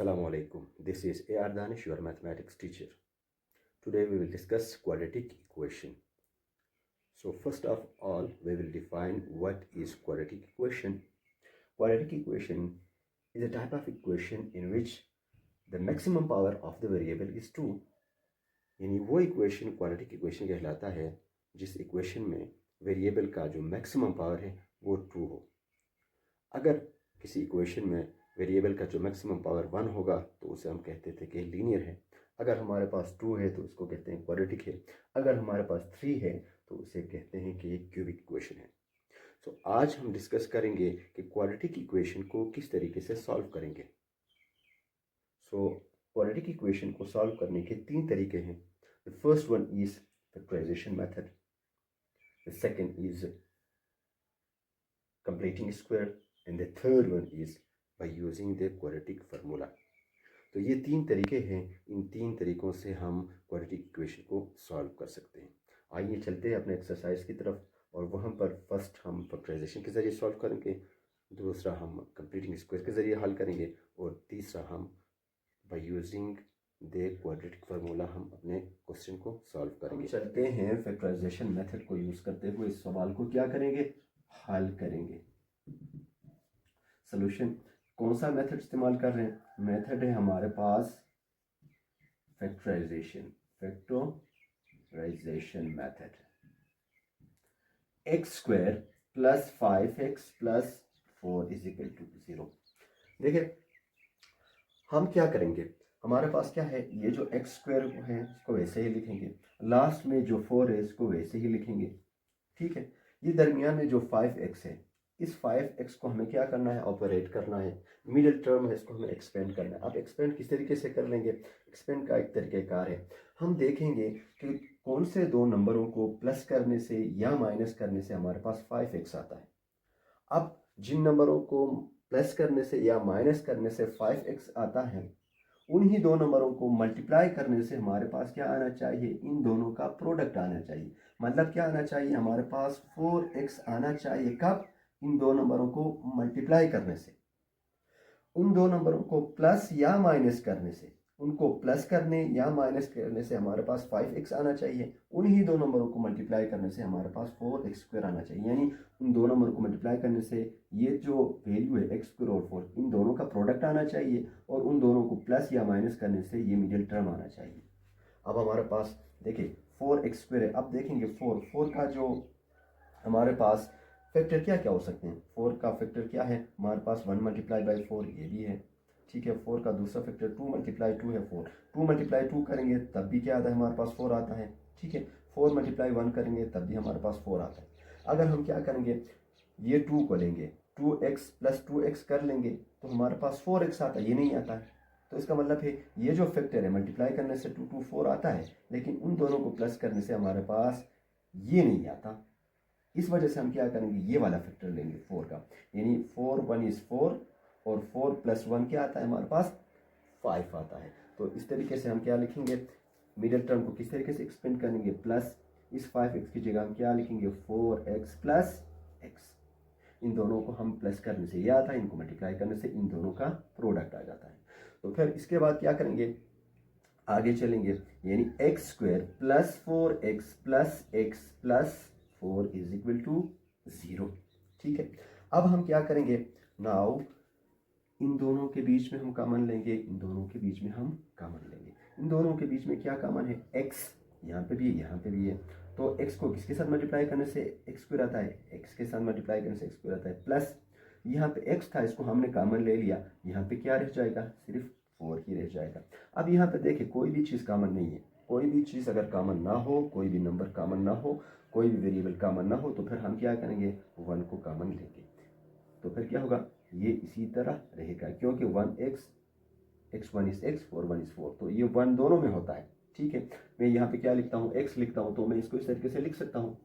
Assalamu alaikum. This is A.R. Danish, your mathematics teacher. Today we will discuss quadratic equation. So first of all, we will define what is quadratic equation. Quadratic equation is a type of equation in which the maximum power of the variable is 2. यानी वो equation quadratic equation कहलाता है जिस equation में variable का जो maximum power है वो 2 हो। अगर किसी इक्वेशन में वेरिएबल का जो मैक्सिमम पावर 1 होगा तो उसे हम कहते थे कि लीनियर है। अगर हमारे पास 2 है तो उसको कहते हैं क्वाड्रेटिक है। अगर हमारे पास 3 है तो उसे कहते हैं कि एक क्यूबिक इक्वेशन है। तो आज हम डिस्कस करेंगे कि क्वाड्रेटिक इक्वेशन को किस तरीके से सॉल्व करेंगे। क्वाड्रेटिक इक्वेशन को सॉल्व करने के 3 तरीके हैं। The first one is factorization method, the second is completing square and the third one is by using the quadratic formula. तो ये 3 तरीके हैं। इन 3 तरीकों से हम क्वाड्रेटिक इक्वेशन को सॉल्व कर सकते हैं। आइए चलते हैं अपने एक्सरसाइज की तरफ और वहाँ पर फर्स्ट हम फैक्टराइजेशन के ज़रिए सॉल्व करेंगे, दूसरा हम कंप्लीटिंग स्क्वायर के ज़रिए हल करेंगे और तीसरा हम bye using the quadratic formula हम अपने क्वेश्चन को सॉल्व करेंगे। चलते हैं फैक्टराइजेशन मेथड को यूज़ करते हुए इस सवाल को क्या करेंगे, हल करेंगे। सॉल्यूशन कौन सा मेथड इस्तेमाल कर रहे हैं? मेथड है हमारे पास factorization method. X square plus 5x plus 4 is equal to 0। देखिए हम क्या करेंगे, हमारे पास क्या है, ये जो एक्स स्क्वायर है इसको वैसे ही लिखेंगे, लास्ट में जो 4 है इसको वैसे ही लिखेंगे। ठीक है, ये दरमियान में जो 5x है, इस 5x को हमें क्या करना है, ऑपरेट करना है। मिडिल टर्म है, इसको हमें एक्सपेंड करना है। अब एक्सपेंड किस तरीके से कर लेंगे, एक्सपेंड का एक तरीक़ाकार है। हम देखेंगे कि कौन से दो नंबरों को प्लस करने से या माइनस करने से हमारे पास 5x आता है। अब जिन नंबरों को प्लस करने से या माइनस करने से 5x आता है, उन्हीं दो नंबरों को मल्टीप्लाई करने से हमारे पास क्या आना चाहिए, इन दोनों का प्रोडक्ट आना चाहिए। मतलब क्या आना चाहिए, हमारे पास 4x आना चाहिए। कब? इन दो नंबरों को मल्टीप्लाई करने से। उन दो नंबरों को प्लस या माइनस करने से, उनको प्लस करने या माइनस करने से हमारे पास 5x आना चाहिए। उन्हीं दो नंबरों को मल्टीप्लाई करने से हमारे पास 4x स्क्वायर आना चाहिए। यानी उन दो नंबरों को मल्टीप्लाई करने से ये जो वैल्यू है x स्क्वायर और 4, इन दोनों का प्रोडक्ट आना चाहिए और उन दोनों को प्लस या माइनस करने से ये मिडिल टर्म आना चाहिए। अब हमारे पास देखिए 4x स्क्वायर है। अब देखेंगे 4 का जो हमारे पास फैक्टर क्या क्या हो सकते हैं। 4 का फैक्टर क्या है, हमारे पास 1 मल्टीप्लाई बाई 4 ये भी है। ठीक है, 4 का दूसरा फैक्टर 2 मल्टीप्लाई 2 है 4। 2 मल्टीप्लाई 2 करेंगे तब भी क्या आता है, हमारे पास 4 आता है। ठीक है, 4 मल्टीप्लाई 1 करेंगे तब भी हमारे पास 4 आता है। अगर हम क्या करेंगे, ये 2 को लेंगे, 2x प्लस 2x कर लेंगे तो हमारे पास 4x आता है, ये नहीं आता है। तो इसका मतलब है ये जो फैक्टर है मल्टीप्लाई करने से 2 2 4 आता है, लेकिन उन दोनों को प्लस करने से हमारे पास ये नहीं आता। इस वजह से हम क्या करेंगे, ये वाला फैक्टर लेंगे 4 का। यानी 4 1 इज 4 और 4 प्लस 1 क्या आता है, हमारे पास 5 आता है। तो इस तरीके से हम क्या लिखेंगे, मिडिल टर्म को किस तरीके से एक्सपेंड करेंगे, प्लस इस 5x की जगह हम क्या लिखेंगे, 4x प्लस x। इन दोनों को हम प्लस करने से ये आता है, इनको मल्टीप्लाई करने से इन दोनों का प्रोडक्ट आ जाता है। तो फिर इसके बाद क्या करेंगे, आगे चलेंगे। यानी x square plus 4x plus x plus 4 is equal to 0। ठीक है, अब हम क्या करेंगे, नाउ इन दोनों के बीच में हम कॉमन लेंगे, इन दोनों के बीच में हम कॉमन लेंगे। इन दोनों के बीच में क्या कॉमन है, x यहाँ पे भी है, यहाँ पे भी है। तो x को किसके साथ मल्टीप्लाई करने से x स्क्वायर आता है, x के साथ मल्टीप्लाई करने से x स्क्वायर आता है। प्लस यहाँ पे x था, इसको हमने कॉमन ले लिया, यहाँ पे क्या रह जाएगा, सिर्फ 4 ही रह जाएगा। अब यहाँ पे देखिए कोई भी चीज़ कॉमन नहीं है। कोई भी चीज़ अगर कॉमन ना हो, कोई भी नंबर कॉमन ना हो, कोई भी वेरिएबल कॉमन ना हो, तो फिर हम क्या करेंगे, 1 को कॉमन लेंगे। तो फिर क्या होगा, ये इसी तरह रहेगा, क्योंकि 1x x1 is x 4 1 is 4, तो ये 1 दोनों में होता है। ठीक है, मैं यहाँ पे क्या लिखता हूँ, x लिखता हूँ, तो मैं इसको इस तरीके से लिख सकता हूँ।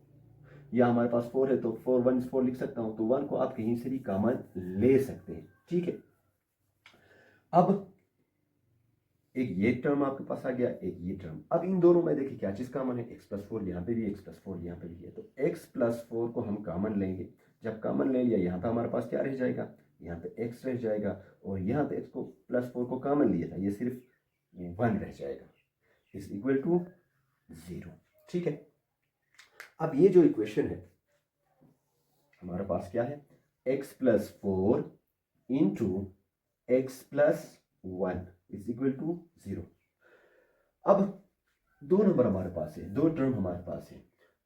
या हमारे पास 4 है तो 4 1 इज 4 लिख सकता हूँ। तो 1 को आप कहीं से भी कॉमन ले सकते हैं। ठीक है, अब एक ये टर्म आपके पास आ गया, एक ये टर्म। अब इन दोनों में देखिए क्या चीज़ कॉमन है, x प्लस 4 यहाँ पे भी, x प्लस 4 यहाँ पे भी है। तो x प्लस 4 को हम कॉमन लेंगे। जब कॉमन ले लिया, यहाँ पे हमारे पास क्या रह जाएगा, यहाँ पे x रह जाएगा और यहाँ पे x को +4 को कॉमन लिया था, ये सिर्फ 1 रह जाएगा, इज इक्वल टू 0। ठीक है, अब ये जो इक्वेशन है हमारे पास क्या है, x + 4 into x + 1 is equal to 0। अब दो नंबर हमारे पास है, दो टर्म हमारे पास है,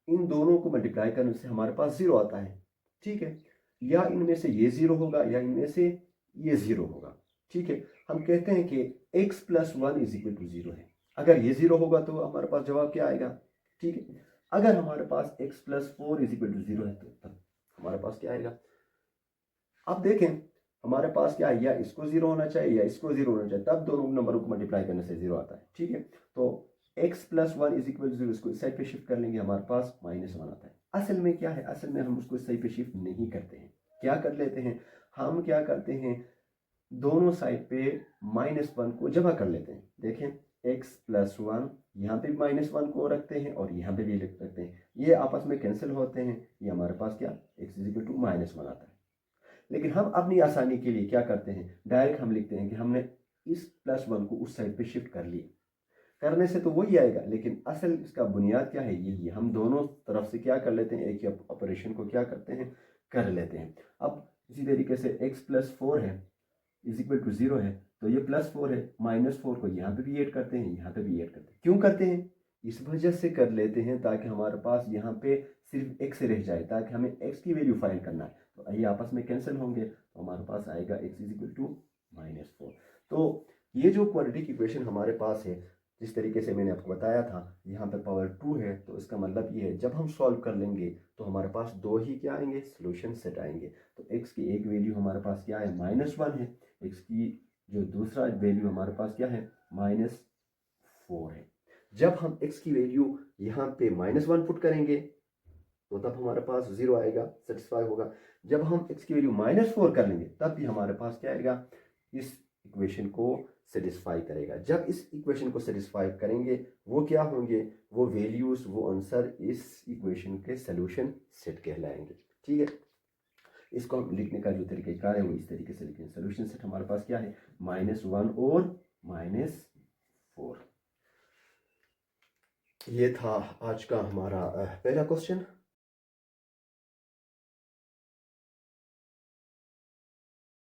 इन दोनों को मल्टीप्लाई करने से हमारे पास 0 आता है। ठीक है, या इनमें से ये 0 होगा या इनमें से ये 0 होगा। ठीक है, हम कहते हैं कि x + 1 इज इक्वल टू 0 है। अगर ये 0 होगा तो हमारे पास जवाब क्या आएगा। ठीक है, अगर हमारे पास x + 4 इज इक्वल टू 0 है तो तब हमारे पास क्या आएगा। अब देखें हमारे पास क्या है, या इसको 0 होना चाहिए या इसको 0 होना चाहिए, तब दोनों नंबरों को मल्टीप्लाई करने से 0 आता है। ठीक है, तो x + 1 इज इक्वल टू 0, इसको इस साइड पे शिफ्ट कर लेंगे, हमारे पास -1 आता है। असल में क्या है, असल में हम उसको इस साइड पे शिफ्ट नहीं करते हैं, क्या कर लेते हैं, हम क्या करते हैं, दोनों साइड पे -1 को जमा कर लेते हैं। देखें x + 1 यहाँ पे -1 को रखते हैं और यहाँ पे भी रखते हैं, ये आपस में कैंसिल होते हैं, ये हमारे पास क्या x इज इक्वल टू -1 आता है। लेकिन हम अपनी आसानी के लिए क्या करते हैं, डायरेक्ट हम लिखते हैं कि हमने इस +1 को उस साइड पे शिफ्ट कर लिया, करने से तो वही आएगा, लेकिन असल इसका बुनियाद क्या है, यही है, हम दोनों तरफ से क्या कर लेते हैं, एक ही ऑपरेशन को क्या करते हैं, कर लेते हैं। अब इसी तरीके से x + 4 है इज इक्वल टू 0 है, तो ये +4 है, -4 को यहाँ पे भी ऐड करते हैं, यहाँ पे भी ऐड करते हैं। क्यों करते हैं, इस वजह से कर लेते हैं ताकि हमारे पास यहाँ पे सिर्फ x रह जाए, ताकि हमें x की वैल्यू फाइंड करना है, तो ये आपस में कैंसिल होंगे, तो हमारे पास आएगा x इज इक्वल टू -4। तो ये जो क्वाड्रेटिक इक्वेशन हमारे पास है, जिस तरीके से मैंने आपको बताया था, यहाँ पे पावर 2 है, तो इसका मतलब ये है जब हम सॉल्व कर लेंगे तो हमारे पास दो ही क्या आएंगे, सोल्यूशन सेट आएंगे। तो x की एक वैल्यू हमारे पास क्या है, -1 है, x की जो दूसरा वैल्यू हमारे पास क्या है, -4 है। जब हम x की वैल्यू यहाँ पे -1 पुट करेंगे तो तब हमारे पास 0 आएगा, सेटिस्फाई होगा। जब हम x की वैल्यू -4 कर लेंगे तब भी हमारे पास क्या आएगा, इस इक्वेशन को सेटिस्फाई करेगा। जब इस इक्वेशन को सेटिस्फाई करेंगे वो क्या होंगे, वो वैल्यूज, वो आंसर इस इक्वेशन के सॉल्यूशन सेट कहलाएंगे। ठीक है, इसको हम लिखने का जो तरीका है वो इस तरीके से लिखें, सॉल्यूशन सेट हमारे पास क्या है, -1 और -4। ये था आज का हमारा पहला क्वेश्चन।